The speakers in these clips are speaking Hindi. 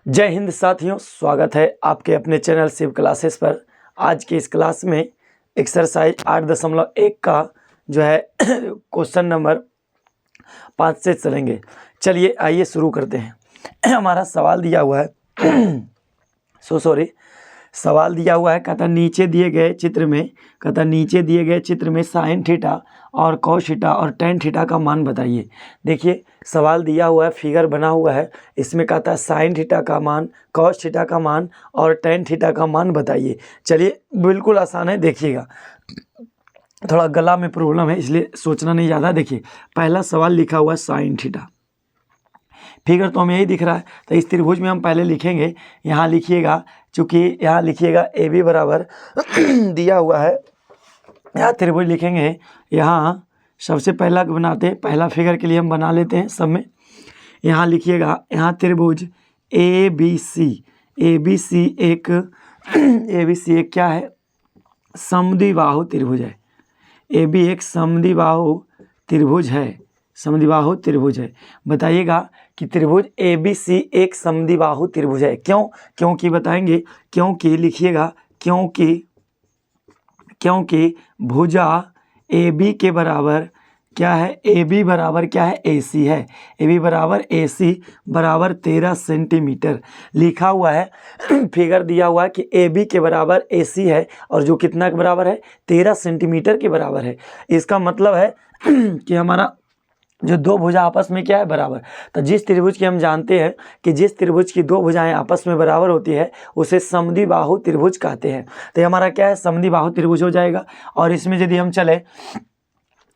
जय हिंद साथियों, स्वागत है आपके अपने चैनल शिव क्लासेस पर। आज की इस क्लास में एक्सरसाइज 8.1 का जो है क्वेश्चन नंबर 5 से चलेंगे। चलिए आइए शुरू करते हैं। हमारा सवाल दिया हुआ है सवाल दिया हुआ है, कहता नीचे दिए गए चित्र में साइन थीटा और कॉस थीटा और टेन थीटा का मान बताइए। देखिए सवाल दिया हुआ है, फिगर बना हुआ है, इसमें कहता है साइन थीटा का मान, कॉस थीटा का मान और टेन थीटा का मान बताइए। चलिए बिल्कुल आसान है, देखिएगा। थोड़ा गला में प्रॉब्लम है इसलिए सोचना नहीं ज़्यादा। देखिए पहला सवाल लिखा हुआ है साइन थीटा, फिगर तो हमें यही दिख रहा है, तो इस त्रिभुज में हम पहले लिखेंगे। यहाँ लिखिएगा, चूँकि यहाँ लिखिएगा ए बी बराबर दिया हुआ है, यहाँ त्रिभुज लिखेंगे। यहाँ सबसे पहला बनाते हैं, पहला फिगर के लिए हम बना लेते हैं सब में। यहाँ लिखिएगा, यहाँ त्रिभुज ए बी सी एक क्या है, समद्विबाहु त्रिभुज है। ए बी एक समद्विबाहु त्रिभुज है। बताइएगा कि त्रिभुज ए बी सी एक समद्विबाहु त्रिभुज है। क्योंकि बताएंगे, क्योंकि लिखिएगा, क्योंकि भुजा ए बी के बराबर क्या है, ए बी बराबर क्या है, ए सी है। ए बी बराबर ए सी बराबर 13 सेंटीमीटर लिखा हुआ है। फिगर दिया हुआ है कि ए बी के बराबर ए सी है और जो कितना के बराबर है, 13 सेंटीमीटर के बराबर है। इसका मतलब है कि हमारा जो दो भुजा आपस में क्या है, बराबर। तो जिस त्रिभुज की हम जानते हैं कि जिस त्रिभुज की दो भुजाएं आपस में बराबर होती है उसे समद्विबाहु त्रिभुज कहते हैं। तो ये हमारा क्या है, समद्विबाहु त्रिभुज हो जाएगा। और इसमें यदि हम चले,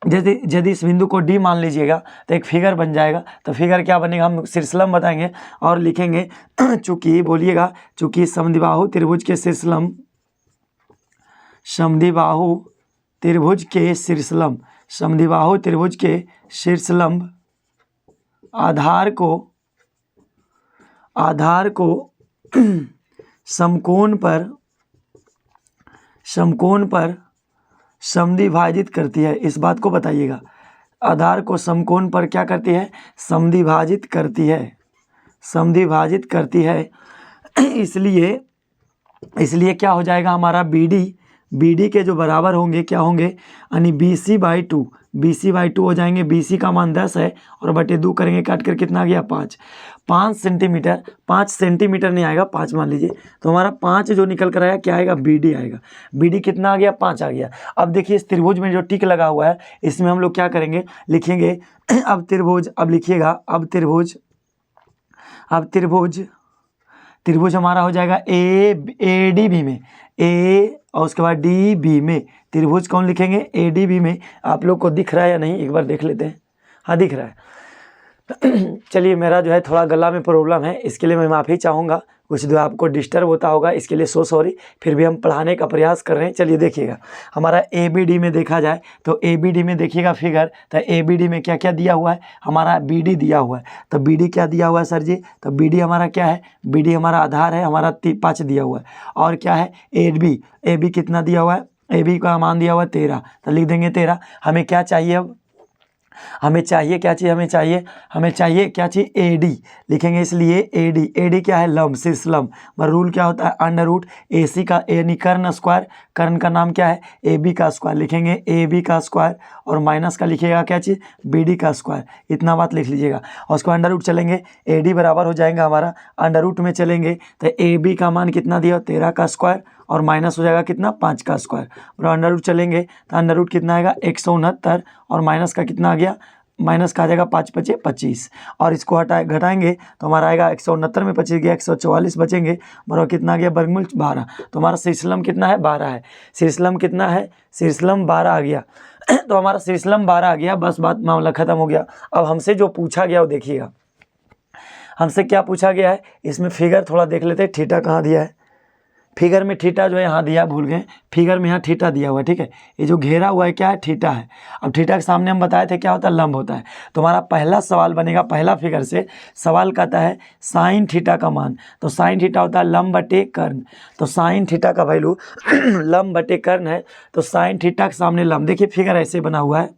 यदि इस बिंदु को डी मान लीजिएगा तो एक फिगर बन जाएगा। तो फिगर क्या बनेगा, हम शीर्षलम बताएंगे और लिखेंगे चूँकि समद्विबाहु त्रिभुज के शीर्षलंब आधार को समकोण पर समद्विभाजित करती है। इस बात को बताइएगा, आधार को समकोण पर क्या करती है, समद्विभाजित करती है। इसलिए क्या हो जाएगा, हमारा बी डी के जो बराबर होंगे क्या होंगे, यानी बी सी बाई टू हो जाएंगे। बी सी का मान 10 है और बटे 2 करेंगे, काट कर कितना आ गया, 5 सेंटीमीटर नहीं आएगा, 5 मान लीजिए। तो हमारा 5 जो निकल कर आया क्या आएगा, बी डी आएगा। बी डी कितना आ गया, 5 आ गया। अब देखिए इस त्रिभुज में जो टिक लगा हुआ है इसमें हम लोग क्या करेंगे, लिखेंगे अब त्रिभुज हमारा हो जाएगा ए डी बी में, ए और उसके बाद डी बी में। त्रिभुज कौन लिखेंगे, ए डी बी में। आप लोग को दिख रहा है या नहीं, एक बार देख लेते हैं। हाँ दिख रहा है। चलिए मेरा जो है थोड़ा गला में प्रॉब्लम है, इसके लिए मैं माफ़ी चाहूँगा। कुछ जो आपको डिस्टर्ब होता होगा इसके लिए सॉरी। फिर भी हम पढ़ाने का प्रयास कर रहे हैं। चलिए देखिएगा, हमारा ए बी डी में देखा जाए तो ए बी डी में देखिएगा फिगर, तो ए बी डी में क्या क्या दिया हुआ है, हमारा बी डी दिया हुआ है। तो बी डी क्या दिया हुआ है सर जी, तो बी डी हमारा क्या है, बी डी हमारा आधार है, हमारा 5 दिया हुआ है। और क्या है, ए बी कितना दिया हुआ है, ए बी का मान दिया हुआ है 13, तो लिख देंगे 13। हमें क्या चाहिए, अब हमें चाहिए क्या चीज़, हमें चाहिए क्या चीज़, ए डी लिखेंगे। इसलिए ए डी क्या है, लंब, शीर्षलंब। रूल क्या होता है, अंडर रूट ए सी का यानी कर्ण स्क्वायर, कर्ण का नाम क्या है, ए बी का स्क्वायर। लिखेंगे ए बी का स्क्वायर और माइनस का लिखिएगा क्या चीज़, बी डी का स्क्वायर। इतना बात लिख लीजिएगा और उसको अंडर रूट चलेंगे, ए डी बराबर हो जाएगा हमारा, अंडर रूट में चलेंगे तो ए बी का मान कितना दिया, 13 का स्क्वायर और माइनस हो जाएगा कितना, 5 का स्क्वायर। और अंडर रूट चलेंगे तो अंडर रूट कितना आएगा, 169 और माइनस का कितना आ गया, माइनस का आ जाएगा 5 × 5 = 25। और इसको घटाएंगे तो हमारा आएगा 169 में 25 गया, 144 बचेंगे, बराबर कितना आ गया, वर्गमूल 12। तो हमारा शीर्षलंब कितना है, 12 है। शीर्षलंब कितना है, शीर्षलंब 12 आ गया। तो हमारा शीर्षलंब 12 आ गया, बस बात मामला खत्म हो गया। अब हमसे जो पूछा गया वो देखिएगा, हमसे क्या पूछा गया है। इसमें फिगर थोड़ा देख लेते हैं, थीटा कहाँ दिया है। फिगर में थीटा जो है यहाँ दिया, भूल गए, फिगर में यहाँ थीटा दिया हुआ है, ठीक है। ये जो घेरा हुआ है क्या है, थीटा है। अब थीटा के सामने हम बताए थे क्या होता है, लंब होता है। तो हमारा पहला सवाल बनेगा, पहला फिगर से सवाल कहता है साइन थीटा का मान। तो साइन थीटा होता है लंब बटे कर्ण। तो साइन थीटा का वैल्यू लंब बटे कर्ण है, तो साइन थीटा के सामने लंब। देखिए फिगर ऐसे बना हुआ है,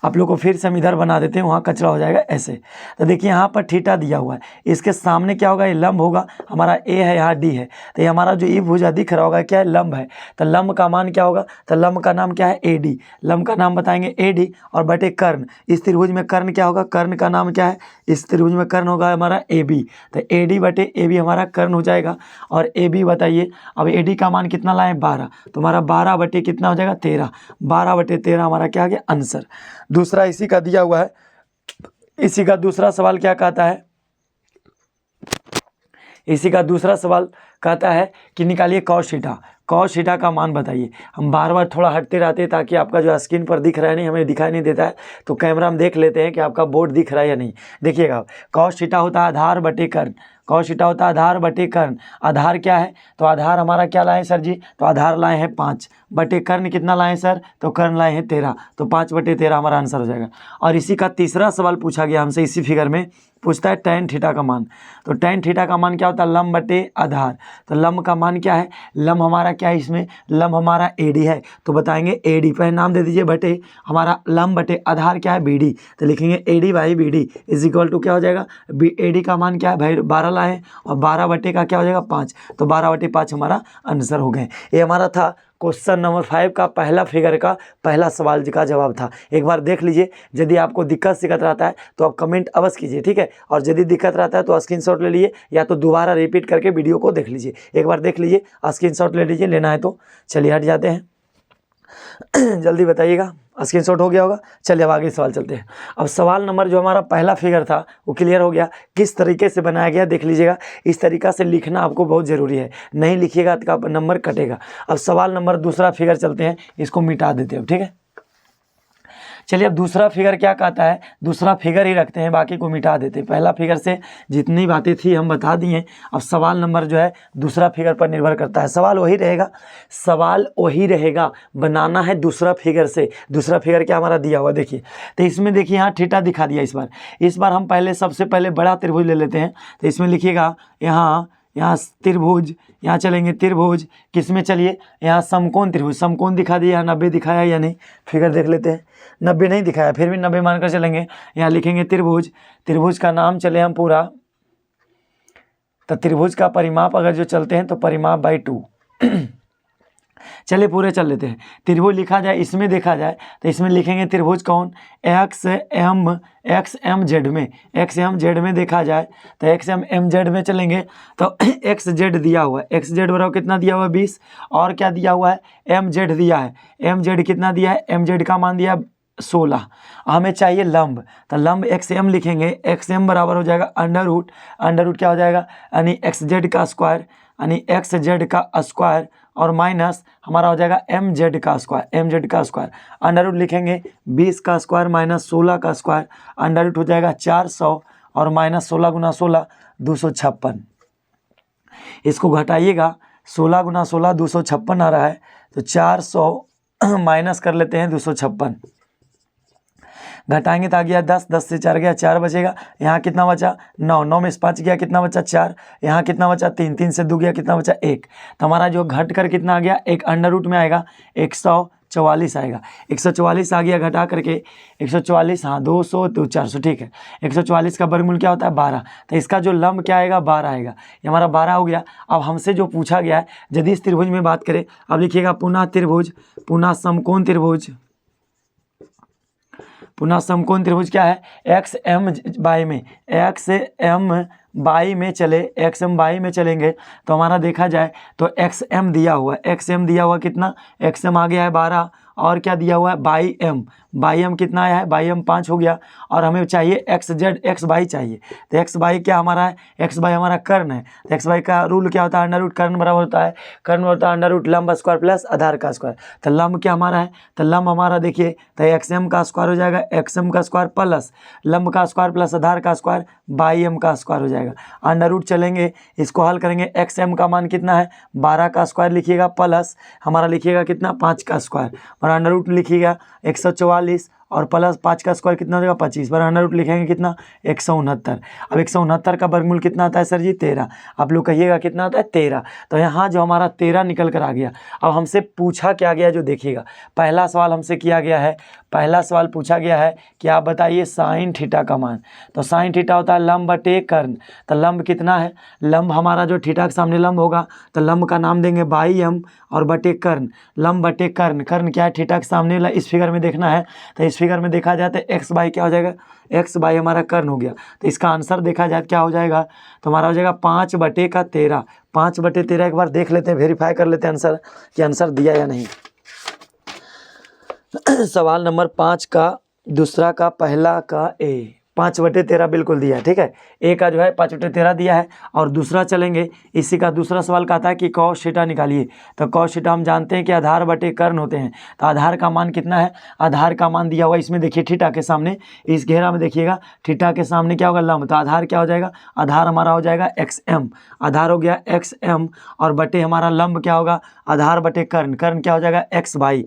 आप लोग को फिर से हम इधर बना देते हैं, वहाँ कचरा हो जाएगा ऐसे। तो देखिए यहाँ पर थीटा दिया हुआ है, इसके सामने क्या होगा, ये लंब होगा, हमारा ए है, यहाँ डी है, तो ये हमारा जो ई भुजा दिख रहा होगा क्या है, लंब है। तो लंब का मान क्या होगा, तो लंब का नाम क्या है, ए डी। लंब का नाम बताएंगे ए डी, और बटे कर्ण, इस त्रिभुज में कर्ण क्या होगा, कर्ण का नाम क्या है, इस त्रिभुज में कर्ण होगा हमारा ए बी। तो ए डी बटे ए बी हमारा कर्ण हो जाएगा। और ए बी बताइए, अब ए डी का मान कितना लाए, 12, तो हमारा 12 बटे कितना हो जाएगा, 13। 12 बटे 13 हमारा क्या आ गया, आंसर। दूसरा इसी का दिया हुआ है, इसी का दूसरा सवाल क्या कहता है, इसी का दूसरा सवाल कहता है कि निकालिए कॉस थीटा। कॉस थीटा का मान बताइए। हम बार बार थोड़ा हटते रहते हैं ताकि आपका जो स्क्रीन पर दिख रहा है नहीं, हमें दिखाई नहीं देता है, तो कैमरा हम देख लेते हैं कि आपका बोर्ड दिख रहा है या नहीं। देखिएगा, कॉस थीटा होता है आधार बटे कर्ण। कॉस थीटा होता है आधार बटे कर्ण। आधार क्या है, तो आधार हमारा क्या लाए सर जी, तो आधार लाए हैं 5 बटे कर्ण कितना लाए सर, तो कर्ण लाए हैं 13, तो 5 बटे 13 हमारा आंसर हो जाएगा। और इसी का तीसरा सवाल पूछा गया हमसे, इसी फिगर में पूछता है tan थीटा का मान। तो tan थीटा का मान क्या होता है, लंब बटे आधार। तो लंब का मान क्या है, लंब हमारा क्या है, इसमें लंब हमारा AD है, तो बताएंगे AD, पहले नाम दे दीजिए, बटे हमारा लंब बटे आधार क्या है, BD, तो लिखेंगे AD by BD is equal to क्या हो जाएगा, AD का मान क्या है भाई, 12 लाए, और 12 बटे का क्या हो जाएगा, 5, तो 12 बटे 5 हमारा आंसर हो गए। ये हमारा था क्वेश्चन नंबर 5 का पहला फिगर का पहला सवाल का जवाब था। एक बार देख लीजिए, यदि आपको दिक्कत रहता है तो आप कमेंट अवश्य कीजिए, ठीक है। और यदि दिक्कत रहता है तो स्क्रीनशॉट ले लीजिए, या तो दोबारा रिपीट करके वीडियो को देख लीजिए। एक बार देख लीजिए, स्क्रीनशॉट ले लीजिए, लेना है तो चलिए हट जाते हैं। जल्दी बताइएगा, स्क्रीनशॉट हो गया होगा। चलिए अब आगे सवाल चलते हैं। अब सवाल नंबर जो हमारा पहला फिगर था वो क्लियर हो गया, किस तरीके से बनाया गया देख लीजिएगा। इस तरीक़ा से लिखना आपको बहुत ज़रूरी है, नहीं लिखिएगा तो आपका नंबर कटेगा। अब सवाल नंबर दूसरा फिगर चलते हैं, इसको मिटा देते हैं, ठीक है। चलिए अब दूसरा फिगर क्या कहता है, दूसरा फिगर ही रखते हैं, बाकी को मिटा देते हैं। पहला फिगर से जितनी बातें थी हम बता दिए। अब सवाल नंबर जो है दूसरा फिगर पर निर्भर करता है, सवाल वही रहेगा, सवाल वही रहेगा, बनाना है दूसरा फिगर से। दूसरा फिगर क्या हमारा दिया हुआ देखिए, तो इसमें देखिए यहाँ थीटा दिखा दिया। इस बार हम पहले सबसे पहले बड़ा त्रिभुज ले लेते हैं। तो इसमें लिखिएगा यहाँ त्रिभुज, यहाँ चलेंगे त्रिभुज, किस में चलिए, यहाँ समकोण त्रिभुज, समकोण दिखा दिया, यहाँ 90 दिखाया या नहीं, फिगर देख लेते हैं। 90 नहीं दिखाया, फिर भी 90 मानकर चलेंगे। यहाँ लिखेंगे त्रिभुज, त्रिभुज का नाम चले हम पूरा, तो त्रिभुज का परिमाप अगर जो चलते हैं तो परिमाप बाई 2। चलिए पूरे चल लेते हैं। त्रिभुज लिखा जाए, इसमें देखा जाए तो इसमें लिखेंगे त्रिभुज कौन, एक्स एम जेड में, एक्स एम जेड में देखा जाए तो एक्स एम जेड में चलेंगे तो एक्स जेड दिया हुआ है, एक्स जेड बराबर कितना दिया हुआ है 20, और क्या दिया हुआ है, एम जेड दिया है, एम जेड कितना दिया है, एम जेड का मान दिया 16। हमें चाहिए लंब, तो लंब एक्स एम लिखेंगे, एक्स एम बराबर हो जाएगा अंडर रूट क्या हो जाएगा, यानी एक्स जेड का स्क्वायर, यानी एक्स जेड का स्क्वायर, और माइनस हमारा हो जाएगा एम जेड का स्क्वायर, अंडर रूट लिखेंगे 20 का स्क्वायर माइनस 16 का स्क्वायर, अंडर रूट हो जाएगा 400, और माइनस 16 गुना 16 256। इसको घटाइएगा, 16 गुना 16 256 आ रहा है, तो 400 माइनस कर लेते हैं 256, घटाएंगे तो आ गया 10, 10 से 4 गया 4 बचेगा। यहाँ कितना बचा 9, 9 में से 5 गया कितना बचा 4, यहाँ कितना बचा 3, 3 से 2 गया कितना बचा 1। तो हमारा जो घट कर कितना आ गया, एक अंडर रूट में आएगा 144 आएगा, 144 आ गया, घटा करके 144, हाँ 200 तो 400, ठीक है। 144 का वर्गमूल क्या होता है 12, तो इसका जो लंब क्या आएगा 12 आएगा, ये हमारा 12 हो गया। अब हमसे जो पूछा गया है, यदि इस त्रिभुज में बात करें, अब लिखिएगा पुनः त्रिभुज, पुनः समकोण त्रिभुज, पुनः समकोण त्रिभुज क्या है, एक्स एम बाई में, एक्स एम बाई में चले, एक्स एम बाई में चलेंगे तो हमारा देखा जाए तो एक्स एम दिया हुआ है, एक्स एम दिया हुआ कितना, एक्स एम आ गया है 12, और क्या दिया हुआ है बाई एम कितना आया है, बाई एम 5 हो गया, और हमें चाहिए एक्स जेड एक्स बाई चाहिए। तो एक्स बाई क्या हमारा है, एक्स बाई हमारा कर्ण है, तो एक्स बाई का रूल क्या होता है, अंडर रूट, कर्ण बराबर होता है, कर्ण होता है अंडर रूट लंब स्क्वायर प्लस आधार का स्क्वायर। तो लंब क्या हमारा है, तो लंब हमारा देखिए तो एक्स एम का स्क्वायर हो जाएगा, एक्स एम का स्क्वायर प्लस लंब का स्क्वायर प्लस आधार का स्क्वायर बाई एम का स्क्वायर हो जाएगा। अंडर रूट चलेंगे, इसको हल करेंगे, एक्स एम का मान कितना है 12 का स्क्वायर लिखिएगा, प्लस हमारा लिखिएगा कितना 5 का स्क्वायर, और अंडर रूट लिखिएगा 144, और प्लस 5 का स्क्वायर कितना हो जाएगा 25, पर अंडर रूट लिखेंगे कितना 169। अब 169 का वर्गमूल कितना आता है सर जी 13। आप लोग कहिएगा कितना आता है 13। तो यहाँ जो हमारा 13 निकल कर आ गया। अब हमसे पूछा क्या गया जो देखिएगा, पहला सवाल हमसे किया गया है, पहला सवाल पूछा गया है कि आप बताइए साइन थीटा का मान। तो साइन थीटा होता है लंब बटे कर्ण। तो लंब कितना है, लंब हमारा जो थीटा के सामने लंब होगा तो लंब का नाम देंगे बाई एम और बटे कर्ण, लंब बटे कर्ण। कर्ण क्या है थीटा के सामने, इस फिगर में देखना है। तो इस फिगर में देखा जाए तो एक्स बाई क्या हो जाएगा, एक्स बाई हमारा कर्ण हो गया। तो इसका आंसर देखा जाए क्या हो जाएगा, तो हमारा हो जाएगा 5/13। 5/13 एक बार देख लेते हैं, वेरीफाई कर लेते हैं आंसर कि आंसर दिया या नहीं। सवाल नंबर 5 का दूसरा का पहला का ए 5/13 बिल्कुल दिया है, ठीक है। ए का जो है 5/13 दिया है। और दूसरा चलेंगे, इसी का दूसरा सवाल कहता है कि कॉस थीटा निकालिए। तो कॉस थीटा हम जानते हैं कि आधार बटे कर्ण होते हैं। तो आधार का मान कितना है, आधार का मान दिया हुआ इसमें देखिए थीटा के सामने, इस घेरा में देखिएगा थीटा के सामने क्या होगा लंब। तो आधार क्या हो जाएगा, आधार हमारा हो जाएगा XM, आधार हो गया XM और बटे हमारा लंब क्या होगा आधार बटे कर्ण, कर्ण क्या हो जाएगा x बाई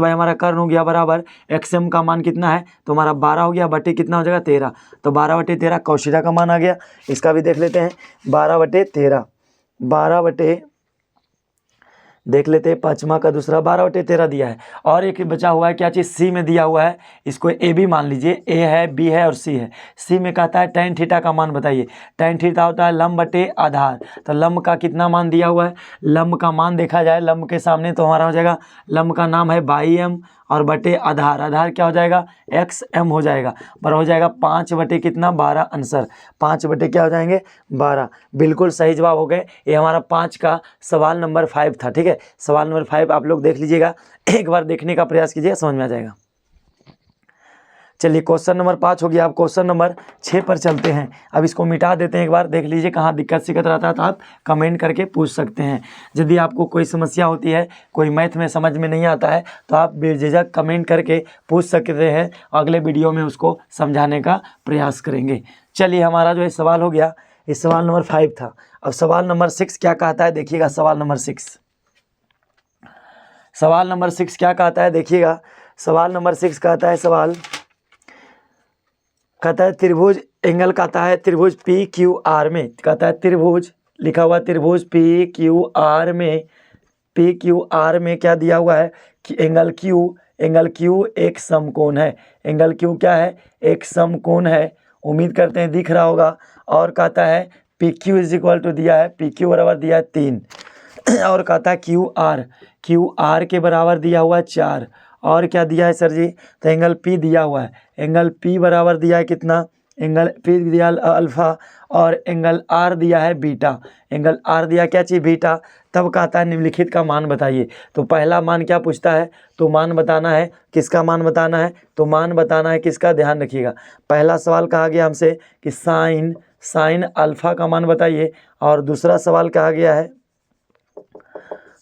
हमारा कर्ण हो गया बराबर XM का मान कितना है तो हमारा 12 हो गया बटे कितना हो जाएगा 13। तो 12/13 कॉस थीटा का मान आ गया। इसका भी देख लेते हैं 12/13, 12 देख लेते हैं पाँचवा का दूसरा 12/13 दिया है। और एक बचा हुआ है क्या चीज़ सी में दिया हुआ है, इसको ए भी मान लीजिए, ए है बी है और सी है। सी में कहता है tan थीटा का मान बताइए। tan थीटा होता है लंब बटे आधार। तो लंब का कितना मान दिया हुआ है, लंब का मान देखा जाए लंब के सामने तो हमारा हो जाएगा लंब का नाम है बाई एम और बटे आधार, आधार क्या हो जाएगा XM हो जाएगा, पर हो जाएगा 5 कितना 12 आंसर 5 क्या हो जाएंगे 12। बिल्कुल सही जवाब हो गए। ये हमारा 5 का सवाल नंबर 5 था, ठीक है। सवाल नंबर 5 आप लोग देख लीजिएगा, एक बार देखने का प्रयास कीजिएगा, समझ में आ जाएगा। चलिए क्वेश्चन नंबर 5 हो गया। अब क्वेश्चन नंबर 6 पर चलते हैं। अब इसको मिटा देते हैं, एक बार देख लीजिए कहाँ दिक्कत सिक्कत रहता है तो आप कमेंट करके पूछ सकते हैं। यदि आपको कोई समस्या होती है, कोई मैथ में समझ में नहीं आता है तो आप बेझिझक कमेंट करके पूछ सकते हैं, अगले वीडियो में उसको समझाने का प्रयास करेंगे। चलिए हमारा जो है सवाल हो गया, इस सवाल नंबर 5 था। अब सवाल नंबर 6 क्या कहता है देखिएगा। सवाल नंबर 6, सवाल नंबर 6 क्या कहता है देखिएगा। सवाल नंबर 6 कहता है, सवाल कहता है त्रिभुज एंगल कहता है त्रिभुज PQR में, कहता है त्रिभुज लिखा हुआ त्रिभुज PQR में क्या दिया हुआ है कि एंगल Q एक समकोण है। एंगल Q क्या है, एक समकोण है, उम्मीद करते हैं दिख रहा होगा। और कहता है PQ = दिया है, PQ बराबर दिया है 3 और कहता है QR के बराबर दिया हुआ है 4। और क्या दिया है सर जी, तो एंगल P दिया हुआ है, एंगल P बराबर दिया है कितना, एंगल P दिया अल्फ़ा और एंगल R दिया है बीटा। एंगल R दिया क्या चीज़ बीटा। तब कहता है निम्नलिखित का मान बताइए। तो पहला मान क्या पूछता है, तो मान बताना है, किसका मान बताना है, तो मान बताना है किसका, ध्यान रखिएगा। पहला सवाल कहा गया हमसे कि साइन अल्फ़ा का मान बताइए। और दूसरा सवाल कहा गया है,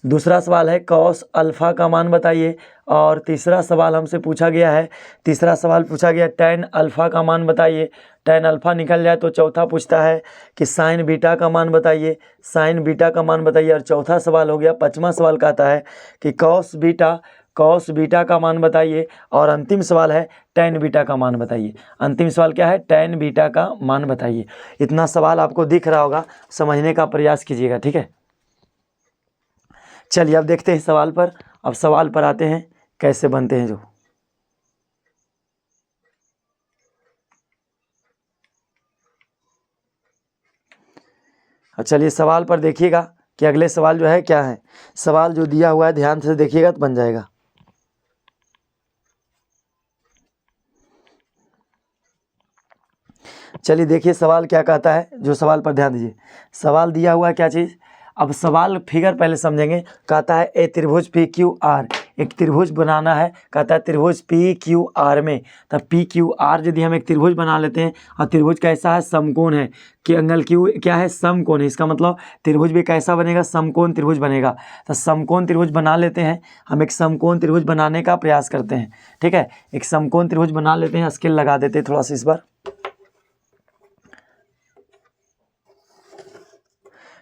दूसरा सवाल है कॉस अल्फ़ा का मान बताइए। और तीसरा सवाल हमसे पूछा गया है, तीसरा सवाल पूछा गया tan अल्फ़ा का मान बताइए। tan अल्फ़ा निकल जाए तो चौथा पूछता है कि साइन बीटा का मान बताइए, साइन बीटा का मान बताइए। और चौथा सवाल हो गया, पाँचवा सवाल कहता है कि कॉस बीटा का मान बताइए। और अंतिम सवाल है tan बीटा का मान बताइए। अंतिम सवाल क्या है, tan बीटा का मान बताइए। इतना सवाल आपको दिख रहा होगा, समझने का प्रयास कीजिएगा, ठीक है। चलिए अब देखते हैं सवाल पर। अब सवाल पर आते हैं कैसे बनते हैं जो। चलिए सवाल पर देखिएगा कि अगले सवाल जो है क्या है। सवाल जो दिया हुआ है ध्यान से देखिएगा तो बन जाएगा। चलिए देखिए सवाल क्या कहता है, जो सवाल पर ध्यान दीजिए। सवाल दिया हुआ है क्या चीज़, अब सवाल फिगर पहले समझेंगे। कहता है ए त्रिभुज PQR, एक त्रिभुज बनाना है। कहता है त्रिभुज PQR में, तब PQR यदि हम एक त्रिभुज बना लेते हैं और त्रिभुज कैसा है, समकोण है कि एंगल Q क्या है, समकोण है। इसका मतलब त्रिभुज भी कैसा बनेगा, समकोण त्रिभुज बनेगा। तो समकोण त्रिभुज बना लेते हैं हम, एक समकोण त्रिभुज बनाने का प्रयास करते हैं, ठीक है। एक समकोण त्रिभुज बना लेते हैं, स्केल लगा देते हैं थोड़ा सा इस बार।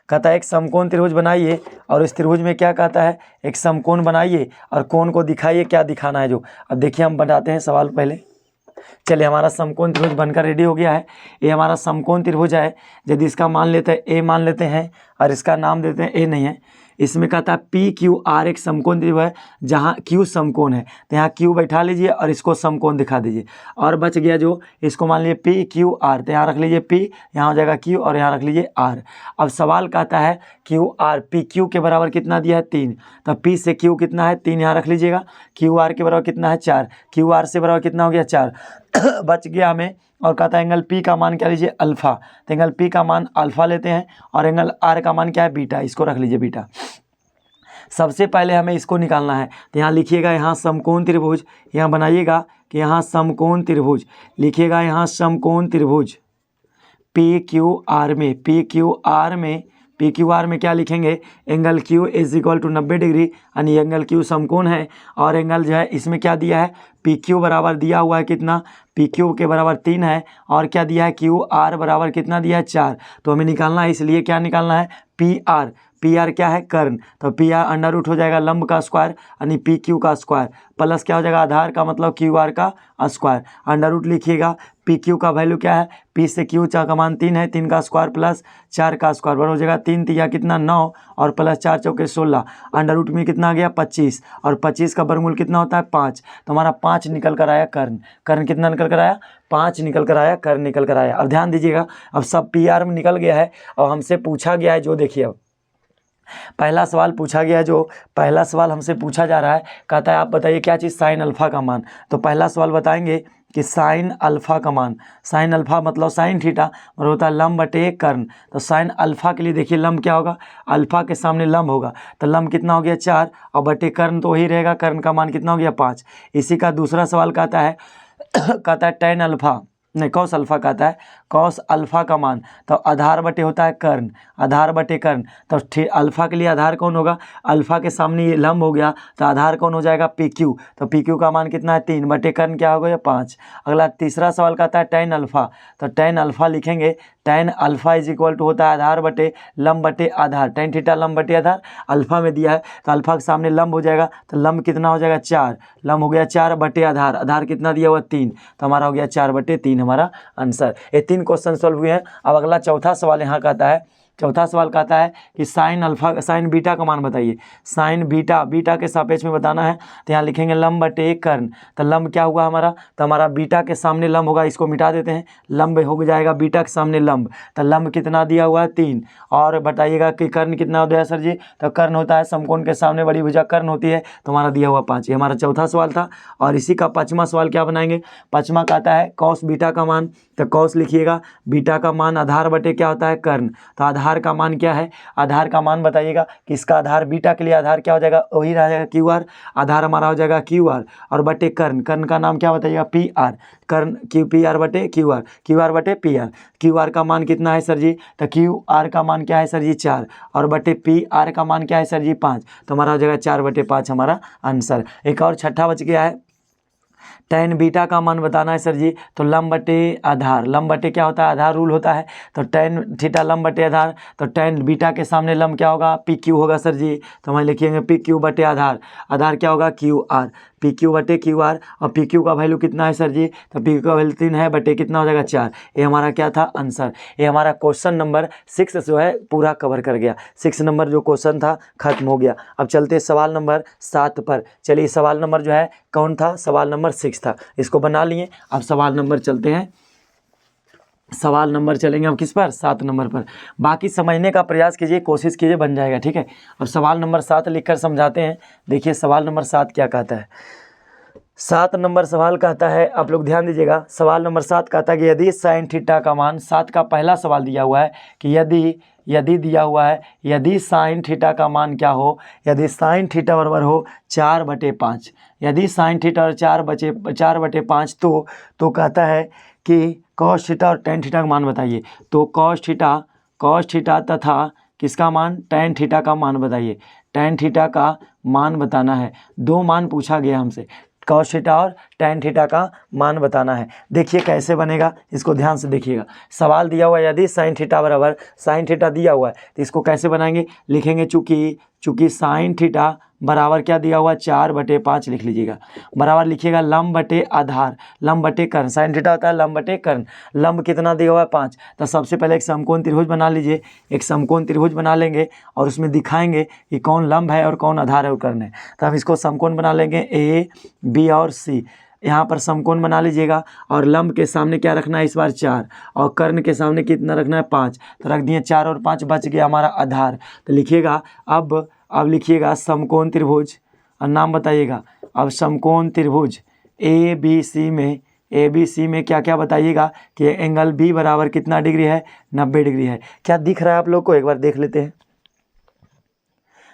कहता है एक समकोण त्रिभुज बनाइए और इस त्रिभुज में क्या कहता है, एक समकोण बनाइए और कोण को दिखाइए क्या दिखाना है जो। अब देखिए हम बनाते हैं सवाल पहले। चलिए हमारा समकोण त्रिभुज बनकर रेडी हो गया है। ये हमारा समकोण त्रिभुज है। यदि इसका मान लेते हैं ए मान लेते हैं और इसका नाम देते हैं ए नहीं है, इसमें कहता है पी क्यू आर एक समकोण त्रिभुज है जहाँ क्यू समकोण है, तो यहाँ क्यू बैठा लीजिए और इसको समकोण दिखा दीजिए। और बच गया जो, इसको मान लीजिए पी क्यू आर, तो यहाँ रख लीजिए पी, यहाँ हो जाएगा क्यू और यहाँ रख लीजिए आर। अब सवाल कहता है क्यू आर पी क्यू के बराबर कितना दिया है 3, तो पी से क्यू कितना है 3 यहाँ रख लीजिएगा। क्यू आर के बराबर कितना है 4, क्यू आर से बराबर कितना हो गया 4 बच गया हमें। और कहता है एंगल पी का मान क्या लीजिए अल्फ़ा, तो एंगल पी का मान अल्फ़ा लेते हैं और एंगल आर का मान क्या है बीटा, इसको रख लीजिए बीटा। सबसे पहले हमें इसको निकालना है, तो यहाँ लिखिएगा यहाँ समकोण त्रिभुज, यहाँ बनाइएगा कि यहाँ समकोण त्रिभुज, लिखिएगा यहाँ समकोण त्रिभुज पी क्यू आर में, पी क्यू आर में, पी क्यू आर में क्या लिखेंगे, angle Q is equal to 90 degree, यानी एंगल क्यू समकोण है। और एंगल जो है इसमें क्या दिया है, पी क्यू बराबर दिया हुआ है कितना, पी क्यू के बराबर 3 है, और क्या दिया है क्यू आर बराबर कितना दिया है 4। तो हमें निकालना है, इसलिए क्या निकालना है पी आर, पी आर क्या है कर्ण, तो पी आर अंडर रूट हो जाएगा लंब का स्क्वायर यानी पी क्यू का स्क्वायर, प्लस क्या हो जाएगा आधार का मतलब क्यू आर का स्क्वायर, अंडर रूट लिखिएगा। पी क्यू का वैल्यू क्या है, पी से क्यू का मान 3 है, 3 का स्क्वायर प्लस 4 का स्क्वायर बराबर हो जाएगा 3 तिया कितना 9 और प्लस 4 चौके 16, अंडर रूट में कितना आ गया 25, और 25 का वर्गमूल कितना होता है 5, तो हमारा 5 निकल कर आया कर्ण। कर्ण कितना निकल कर आया 5 निकल कर आया, कर्ण निकल कर आया। अब ध्यान दीजिएगा, अब सब पी आर में निकल गया है और हमसे पूछा गया है जो, देखिए अब पहला सवाल पूछा गया है, जो पहला सवाल हमसे पूछा जा रहा है, कहता है आप बताइए क्या चीज़ साइन अल्फ़ा का मान। तो पहला सवाल बताएंगे कि साइन अल्फ़ा का मान, साइन अल्फ़ा मतलब साइन थीटा और होता है लंब बटे कर्ण। तो साइन अल्फ़ा के लिए देखिए लंब क्या होगा, अल्फ़ा के सामने लंब होगा, तो लंब कितना हो गया 4 और बटे कर्ण तो वही रहेगा, कर्ण का मान कितना हो गया 5। इसी का दूसरा सवाल कहता है कहता है टेन अल्फ़ा नहीं कॉस अल्फ़ा कहता है, कॉस अल्फ़ा का मान, तो आधार बटे होता है कर्ण, आधार बटे कर्ण, तो अल्फ़ा के लिए आधार कौन होगा, अल्फ़ा के सामने ये लंब हो गया तो आधार कौन हो जाएगा पी क्यू, तो पी क्यू का मान कितना है 3 बटे कर्ण क्या हो गया 5। अगला तीसरा सवाल कहता है टेन अल्फ़ा, तो टेन अल्फ़ा लिखेंगे, ten alpha is equal to होता है आधार बटे लंब बटे आधार, टेन थीटा लंब बटे आधार, अल्फ़ा में दिया है तो अल्फ़ा के सामने लंब हो जाएगा, तो लंब कितना हो जाएगा 4, लंब हो गया 4 बटे आधार, आधार कितना दिया हुआ 3, तो हमारा हो गया 4 बटे 3 हमारा आंसर। ये 3 क्वेश्चन सॉल्व हुए हैं। अब अगला चौथा सवाल यहाँ कहता है, चौथा सवाल कहता है कि साइन अल्फ़ा साइन बीटा का मान बताइए, साइन बीटा, बीटा के सापेक्ष में बताना है, तो यहाँ लिखेंगे लंब बटे कर्ण, तो लंब क्या हुआ हमारा, तो हमारा बीटा के सामने लंब होगा, इसको मिटा देते हैं, लंब हो जाएगा बीटा के सामने लंब, तो लंब कितना दिया हुआ है 3, और बताइएगा कि कर्ण कितना होता है सर जी, तो कर्ण होता है समकोण के सामने बड़ी भुजा कर्ण होती है, तो हमारा दिया हुआ 5। ये हमारा चौथा सवाल था। और इसी का पाँचवा सवाल क्या बनाएंगे, पाँचवा कहता है कॉस बीटा का मान, तो कॉस लिखिएगा, बीटा का मान आधार बटे क्या होता है कर्ण, तो आधार का मान क्या है, आधार का मान बताइएगा कि इसका आधार बीटा के लिए आधार क्या हो जाएगा, वही रह जाएगा क्यू आर, आधार हमारा हो जाएगा क्यू आर, और बटे कर्ण, कर्ण का नाम क्या बताइएगा पी आर, कर्ण क्यू पी आर बटे क्यू आर बटे पी आर। क्यू आर का मान कितना है सर जी, तो क्यू आर का मान क्या है सर जी 4, और बटे पी आर का मान क्या है सर जी 5, तो हमारा हो जाएगा 4 बटे 5 हमारा आंसर। एक और छठा बच गया है, टेन बीटा का मान बताना है सर जी, तो लंब बटे आधार, लंब बटे क्या होता है आधार रूल होता है, तो टेन थीटा लंब बटे आधार, तो टेन बीटा के सामने लंब क्या होगा पी क्यू होगा सर जी, तो हम लिखेंगे पी क्यू बटे आधार, आधार क्या होगा क्यू आर, पी क्यू बटे क्यू आर, और पी क्यू का वैल्यू कितना है सर जी, तो पी क्यू का वैल्यू 3 है बटे कितना हो जाएगा 4। ये हमारा क्या था आंसर। ये हमारा क्वेश्चन नंबर 6 जो है पूरा कवर कर गया, 6 नंबर जो क्वेश्चन था खत्म हो गया। अब चलते सवाल नंबर 7 पर। चलिए सवाल नंबर जो है कौन था, सवाल नंबर 6 था, इसको बना लिए। अब सवाल नंबर चलते हैं, सवाल नंबर चलेंगे हम किस पर, 7 नंबर पर। बाकी समझने का प्रयास कीजिए, कोशिश कीजिए, बन जाएगा ठीक है। अब सवाल नंबर 7 लिखकर समझाते हैं। देखिए सवाल नंबर 7 क्या कहता है। 7 नंबर सवाल कहता है, आप लोग ध्यान दीजिएगा, सवाल नंबर 7 कहता है कि यदि साइन थीटा का मान, 7 का पहला सवाल दिया हुआ है कि यदि दिया हुआ है, यदि साइन थीटा का मान क्या हो, यदि साइन थीटा बराबर हो 4 बटे 5, यदि साइन थीटा और 4 बटे 5 तो कहता है कि कॉस थीटा और टेन थीटा का मान बताइए। तो कॉस थीटा तथा किसका मान, टेन थीटा का मान बताइए, टेन थीटा का मान बताना है। 2 मान पूछा गया हमसे, कॉस थीटा और टेन थीटा का मान बताना है। देखिए कैसे बनेगा, इसको ध्यान से देखिएगा। सवाल दिया हुआ है यदि साइन थीटा बराबर, साइन थीटा दिया हुआ है तो इसको कैसे बनाएंगे, लिखेंगे चूँकि चूँकि साइन थीटा बराबर क्या दिया हुआ 4/5 लिख लीजिएगा, बराबर लिखिएगा लंब बटे आधार, लंब बटे कर्ण, साइन थीटा होता है लंब बटे कर्ण, लंब कितना दिया हुआ है 5। तो सबसे पहले एक समकोण त्रिभुज बना लीजिए, एक समकोण त्रिभुज बना लेंगे और उसमें दिखाएंगे कि कौन लंब है और कौन आधार है और कर्ण है। तो हम इसको समकोण बना लेंगे ए बी और सी, यहाँ पर समकोण बना लीजिएगा और लंब के सामने क्या रखना है इस बार 4 और कर्ण के सामने कितना रखना है 5, तो रख दिए 4 और 5, बच गया हमारा आधार। तो लिखिएगा अब लिखिएगा समकोण त्रिभुज और नाम बताइएगा। अब समकोण त्रिभुज ए बी सी में क्या क्या बताइएगा कि एंगल बी बराबर कितना डिग्री है 90 डिग्री है। क्या दिख रहा है आप लोग को, एक बार देख लेते हैं।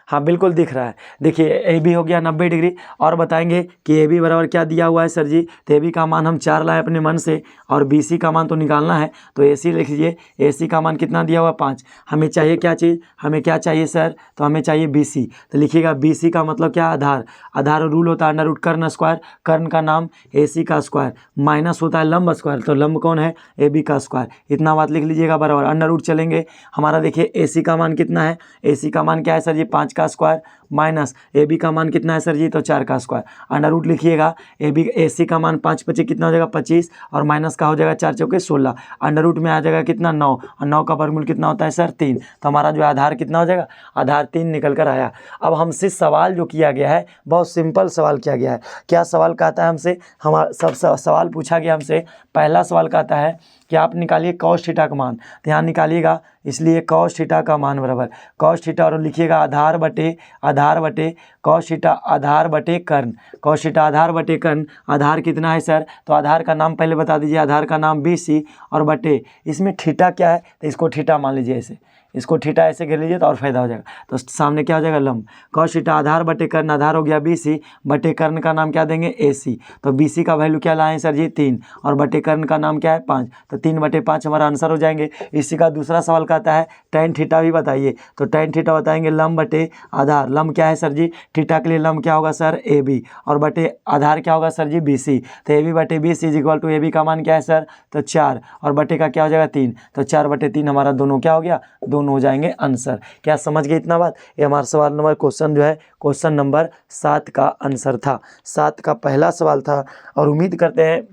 हाँ बिल्कुल दिख रहा है, देखिए ए बी हो गया 90 डिग्री। और बताएंगे कि ए बी बराबर क्या दिया हुआ है सर जी, तो ए बी का मान हम 4 लाए अपने मन से और बी सी का मान तो निकालना है, तो ए सी लिख लीजिए। ए सी का मान कितना दिया हुआ 5। हमें चाहिए क्या चीज़, हमें क्या चाहिए सर, तो हमें चाहिए बी सी। तो लिखिएगा बी सी का मतलब क्या, आधार। आधार रूल होता है अंडर रूट कर्ण स्क्वायर, कर्ण का नाम ए सी का स्क्वायर, माइनस होता है लंब स्क्वायर, तो लंब कौन है ए बी का स्क्वायर। इतना बात लिख लीजिएगा बराबर अंडर रूट चलेंगे। हमारा देखिए ए सी का मान कितना है, ए सी का मान क्या है सर जी 5 का स्क्वायर माइनस ए बी का मान कितना है सर जी, तो 4 का स्क्वायर। अंडर रूट लिखिएगा, ए सी का मान 5 5 कितना हो जाएगा 25 और माइनस का हो जाएगा 4 चौके 16। अंडर रूट में आ जाएगा कितना 9 और 9 का वर्गमूल कितना होता है सर 3। तो हमारा जो आधार कितना हो जाएगा, आधार 3 निकल कर आया। अब हमसे सवाल जो किया गया है बहुत सिंपल सवाल किया गया है। क्या सवाल कहता है हमसे, हमारा सब सवाल पूछा गया हमसे। पहला सवाल कहता है कि आप निकालिए कॉस थीटा का मान, तो यहाँ निकालिएगा, इसलिए कॉस थीटा का मान बराबर कॉस थीटा और लिखिएगा आधार बटे कॉस थीटा आधार बटे कर्ण, कॉस थीटा आधार बटे कर्ण। आधार कितना है सर, तो आधार का नाम पहले बता दीजिए, आधार का नाम बी सी और बटे इसमें थीटा क्या है, तो इसको थीटा मान लीजिए, ऐसे इसको थीटा ऐसे घेर लीजिए तो और फायदा हो जाएगा। तो सामने क्या हो जाएगा लंब, कॉस थीटा आधार बटे कर्ण, आधार हो गया बी सी बटे कर्ण का नाम क्या देंगे ए सी। तो बी सी का वैल्यू क्या लाएँ सर जी 3 और बटे कर्ण का नाम क्या है 5, तो 3/5 हमारा आंसर हो जाएंगे। इसी का दूसरा सवाल कहता है tan थीटा भी बताइए, तो tan थीटा बताएंगे लंब बटे आधार। लंब क्या है सर जी, थीटा के लिए लंब क्या होगा सर ए बी और बटे आधार क्या होगा सर जी बी सी। तो ए बी बटे B C equal to A B का मान क्या है सर, तो 4 और बटे का क्या हो जाएगा 3, तो 4/3 हमारा दोनों क्या हो गया, दोनों हो जाएंगे आंसर। क्या समझ गए इतना बात, ये हमारा सवाल नंबर क्वेश्चन जो है क्वेश्चन नंबर 7 का आंसर था, 7 का पहला सवाल था। और उम्मीद करते हैं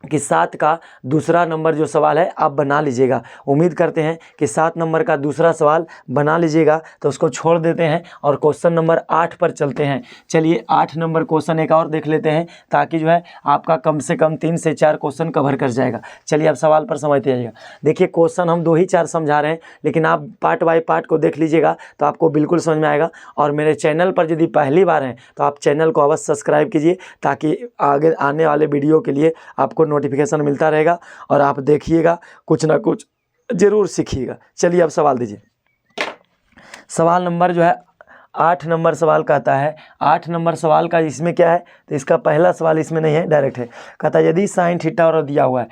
कि 7 का दूसरा नंबर जो सवाल है आप बना लीजिएगा। उम्मीद करते हैं कि 7 नंबर का दूसरा सवाल बना लीजिएगा। तो उसको छोड़ देते हैं और क्वेश्चन नंबर 8 पर चलते हैं। चलिए 8 नंबर क्वेश्चन एक और देख लेते हैं, ताकि जो है आपका कम से कम 3 से 4 क्वेश्चन कवर कर जाएगा। चलिए अब सवाल पर समझते जाइएगा। देखिए क्वेश्चन हम 2 ही 4 समझा रहे हैं, लेकिन आप पार्ट बाय पार्ट को देख लीजिएगा तो आपको बिल्कुल समझ में आएगा। और मेरे चैनल पर यदि पहली बार हैं तो आप चैनल को अवश्य सब्सक्राइब कीजिए, ताकि आगे आने वाले वीडियो के लिए आपको नोटिफिकेशन मिलता रहेगा और आप देखिएगा, कुछ ना कुछ जरूर सीखिएगा। चलिए अब सवाल दीजिए। सवाल नंबर जो है 8 नंबर सवाल कहता है, 8 नंबर सवाल का इसमें क्या है, तो इसका पहला सवाल इसमें नहीं है, डायरेक्ट है। कहता है यदि साइन थीटा और दिया हुआ है,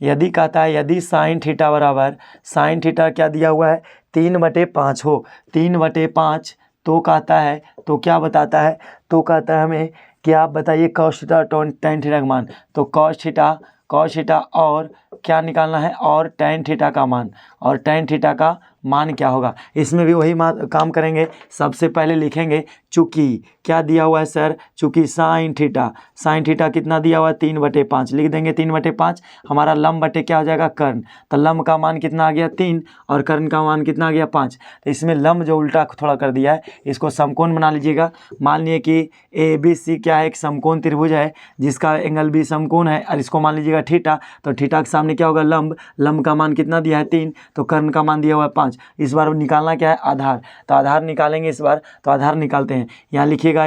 यदि कहता है यदि साइन थीटा बराबर, साइन थीटा क्या दिया हुआ है 3/5 हो, 3/5 तो कहता है, तो क्या बताता है, तो कहता है हमें कि आप बताइए कॉस थीटा tan थीटा का मान। तो कॉस थीटा और क्या निकालना है, और tan थीटा का मान, और tan थीटा का मान क्या होगा। इसमें भी वही काम करेंगे। सबसे पहले लिखेंगे चूँकि क्या दिया हुआ है सर, चूँकि साइन थीटा कितना दिया हुआ है 3/5 लिख देंगे। 3/5 हमारा लंब बटे क्या हो जाएगा कर्ण, तो लंब का मान कितना आ गया 3 और कर्ण का मान कितना आ गया 5। तो इसमें लंब जो उल्टा थोड़ा कर दिया है, इसको समकोण बना लीजिएगा। मान लिए कि ए बी सी क्या है, एक समकोण त्रिभुज है जिसका एंगल भी समकोण है, और इसको मान लीजिएगा थीटा। तो थीटा के सामने क्या होगा लंब का मान कितना दिया है 3, तो कर्ण का मान दिया हुआ है 5। इस बार निकालना क्या है आधार, तो आधार निकालेंगे इस बार। तो आधार निकालते हैं, यहाँ लिखिएगा,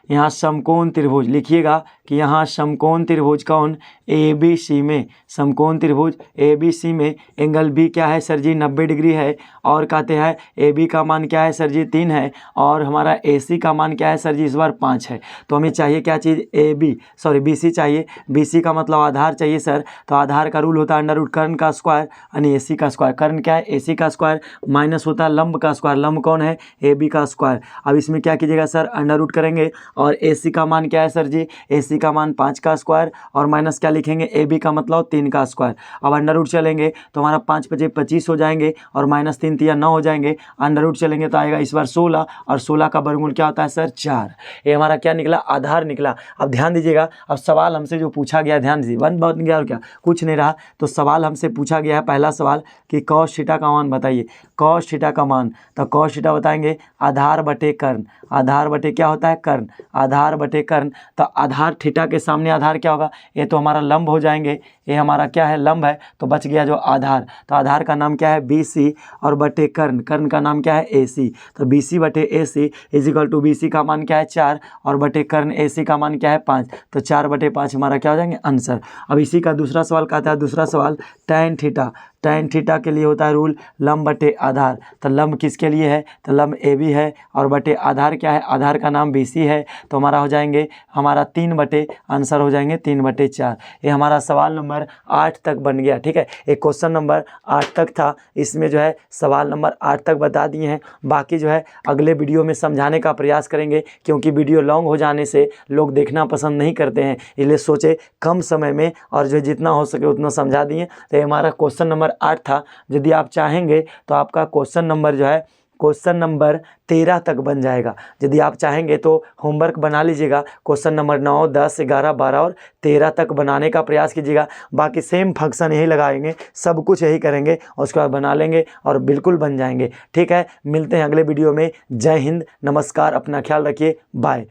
यहाँ समकोण त्रिभुज लिखिएगा कि यहाँ समकोण त्रिभुज कौन ए बी सी में, समकोण त्रिभुज ए बी सी में एंगल बी क्या है सर जी 90 डिग्री है। और कहते हैं ए बी का मान क्या है सर जी 3 है, और हमारा ए सी का मान क्या है सर जी इस बार 5 है। तो हमें चाहिए क्या चीज़, बी सी चाहिए। बी सी का मतलब आधार चाहिए सर। तो आधार का रूल होता है अंडर रूट कर्ण का स्क्वायर यानी ए सी का स्क्वायर। कर्ण क्या है ए सी का स्क्वायर, माइनस होता है लंब का स्क्वायर, लंब कौन है ए बी का स्क्वायर। अब इसमें क्या कीजिएगा सर, अंडर रूट करेंगे और ए सी का मान क्या है सर जी, ए सी का मान 5 का स्क्वायर और माइनस क्या लिखेंगे ए बी का मतलब 3 का स्क्वायर। अब अंडर रूट चलेंगे तो हमारा 5 × 5 = 25 हो जाएंगे और माइनस 3 × 3 = 9 हो जाएंगे। अंडर रूट चलेंगे तो आएगा इस बार 16 और 16 का वर्गमूल क्या होता है सर 4। ये हमारा क्या निकला आधार निकला। अब ध्यान दीजिएगा, अब सवाल हमसे जो पूछा गया ध्यान दीजिए, 1 बन गया और क्या कुछ नहीं रहा। तो सवाल हमसे पूछा गया है पहला सवाल कि कॉस थीटा का मान बताइए, कॉस थीटा का मान। तो कॉस थीटा बताएंगे आधार बटे कर्ण, आधार बटे क्या होता है कर्ण, आधार बटे कर्ण। तो आधार थीटा के सामने आधार क्या होगा, ये तो हमारा लंब हो जाएंगे, ये हमारा क्या है लंब है, तो बच गया जो आधार। तो आधार का नाम क्या है BC और बटे कर्ण, कर्ण का नाम क्या है AC। तो BC बटे AC = BC का मान क्या है 4 और बटे कर्ण AC का मान क्या है 5। तो 4 बटे 5 हमारा क्या हो जाएंगे आंसर। अब इसी का दूसरा सवाल कहता है, दूसरा सवाल tan थीटा, tan थीटा के लिए होता है रूल लंब बटे आधार। तो लंब किसके लिए है, तो लंब AB है और बटे आधार क्या है, आधार का नाम BC है। तो हमारा हो जाएंगे हमारा 3 बटे आंसर हो जाएंगे 3 बटे 4। ये हमारा सवाल नंबर 8 तक बन गया। ठीक है, एक क्वेश्चन नंबर 8 तक था, इसमें जो है सवाल नंबर 8 तक बता दिए हैं। बाकी जो है अगले वीडियो में समझाने का प्रयास करेंगे, क्योंकि वीडियो लॉन्ग हो जाने से लोग देखना पसंद नहीं करते हैं, इसलिए सोचे कम समय में और जो जितना हो सके उतना समझा दिए। तो ये हमारा क्वेश्चन नंबर 8 था। यदि आप चाहेंगे तो आपका क्वेश्चन नंबर जो है क्वेश्चन नंबर 13 तक बन जाएगा। यदि आप चाहेंगे तो होमवर्क बना लीजिएगा, क्वेश्चन नंबर 9, 10, 11, 12 और 13 तक बनाने का प्रयास कीजिएगा। बाकी सेम फंक्शन यही लगाएंगे, सब कुछ यही करेंगे और उसके बाद बना लेंगे और बिल्कुल बन जाएंगे। ठीक है, मिलते हैं अगले वीडियो में। जय हिंद, नमस्कार, अपना ख्याल रखिए, बाय।